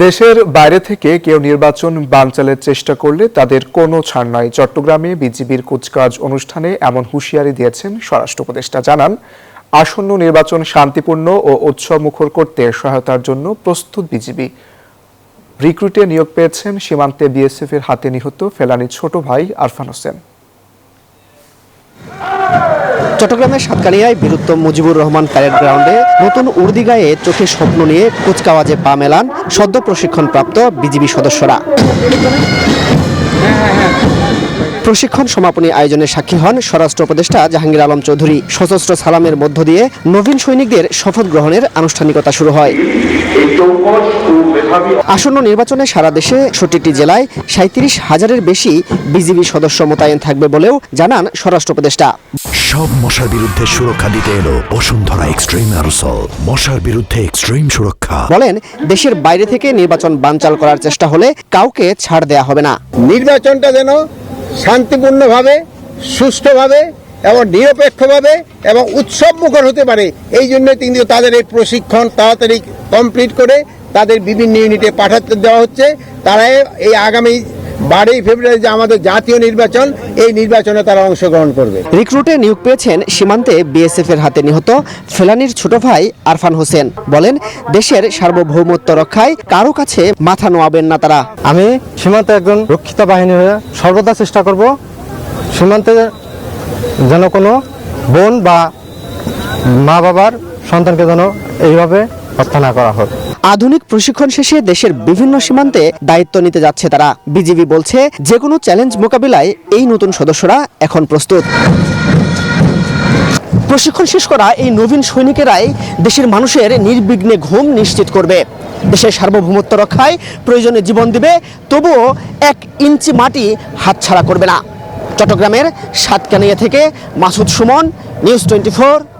দেশের বাইরে থেকে কেউ নির্বাচন বানচালের চেষ্টা করলে তাদের কোনো ছাড় নাই। চট্টগ্রামে বিজিবির কুচকাওয়াজ অনুষ্ঠানে এমন হুঁশিয়ারি দিয়েছেন স্বরাষ্ট্র উপদেষ্টা। জানান, আসন্ন নির্বাচন শান্তিপূর্ণ ও উৎসবমুখর করতে সহায়তার জন্য প্রস্তুত বিজিবি। রিক্রুটে নিয়োগ পেয়েছেন সীমান্তে বিএসএফ এর হাতে নিহত ফেলানীর ছোট ভাই আরফান হোসেন। চট্টগ্রামের সাতকানিয়ায় বীরুত্তম মুজিবুর রহমান প্যারেড গ্রাউন্ডে নতুন উর্দিগায়ে চোখে স্বপ্ন নিয়ে কুচকাওয়াজে পা মেলান সদ্য প্রশিক্ষণপ্রাপ্ত বিজিবি সদস্যরা। প্রশিক্ষণ সমাপনী আয়োজনে সাক্ষী হন স্বরাষ্ট্র উপদেষ্টা জাহাঙ্গীর আলম চৌধুরী। সশস্ত্র সালামের মধ্য দিয়ে নবীন সৈনিকদের শপথ গ্রহণের আনুষ্ঠানিকতা শুরু হয়। আসন্ন নির্বাচনে সারা দেশে ৬৭টি জেলায় ৩৭,০০০-এর বেশি বিজিবি সদস্য মোতায়েন থাকবে বলেও জানান স্বরাষ্ট্র উপদেষ্টা। সব মশার বিরুদ্ধে সুরক্ষা দিতে এলো বসুন্ধরা এক্সট্রিম অ্যারোসল, মশার বিরুদ্ধে এক্সট্রিম সুরক্ষা। বলেন, দেশের বাইরে থেকে নির্বাচন বানচাল করার চেষ্টা হলে কাউকে ছাড় দেয়া হবে না। নির্বাচনটা যেন শান্তিপূর্ণভাবে, সুষ্ঠুভাবে এবং নিরপেক্ষভাবে এবং উৎসবমুখর হতে পারে, এই জন্য কিন্তু তাদের এই প্রশিক্ষণ তাড়াতাড়ি কমপ্লিট করে তাদের বিভিন্ন ইউনিটে পাঠাতে দেওয়া হচ্ছে। তারা এই আগামী 12 ফেব্রুয়ারি যে আমাদের জাতীয় নির্বাচন, এই নির্বাচনে তারা অংশগ্রহণ করবে। রিক্রুটে নিয়োগ পেয়েছেন সীমান্তে বিএসএফ এর হাতে নিহত ফেলানীর ছোট ভাই আরফান হোসেন। বলেন, দেশের সার্বভৌমত্ব রক্ষায় কারো কাছে মাথা নোয়াবেন না তারা। আমি সীমান্তে একজন রক্ষিত বাহিনী হয়ে সর্বদা চেষ্টা করব সীমান্তে যেন কোনো বোন বা মা বাবার সন্তানকে যেন এইভাবে হত্যা না করা হোক। আধুনিক প্রশিক্ষণ শেষে দেশের বিভিন্ন সীমান্তে দায়িত্ব নিতে যাচ্ছে তারা। বিজিবি বলছে, যে কোনো চ্যালেঞ্জ মোকাবিলায় এই নতুন সদস্যরা এখন প্রস্তুত। প্রশিক্ষণ শেষ করা এই নবীন সৈনিকেরাই দেশের মানুষের নির্বিঘ্নে ঘুম নিশ্চিত করবে। দেশের সার্বভৌমত্ব রক্ষায় প্রয়োজনে জীবন দিবে, তবুও 1 ইঞ্চি মাটি হাতছাড়া করবে না। চট্টগ্রামের সাতকানিয়া থেকে মাসুদ সুমন, নিউজ 24।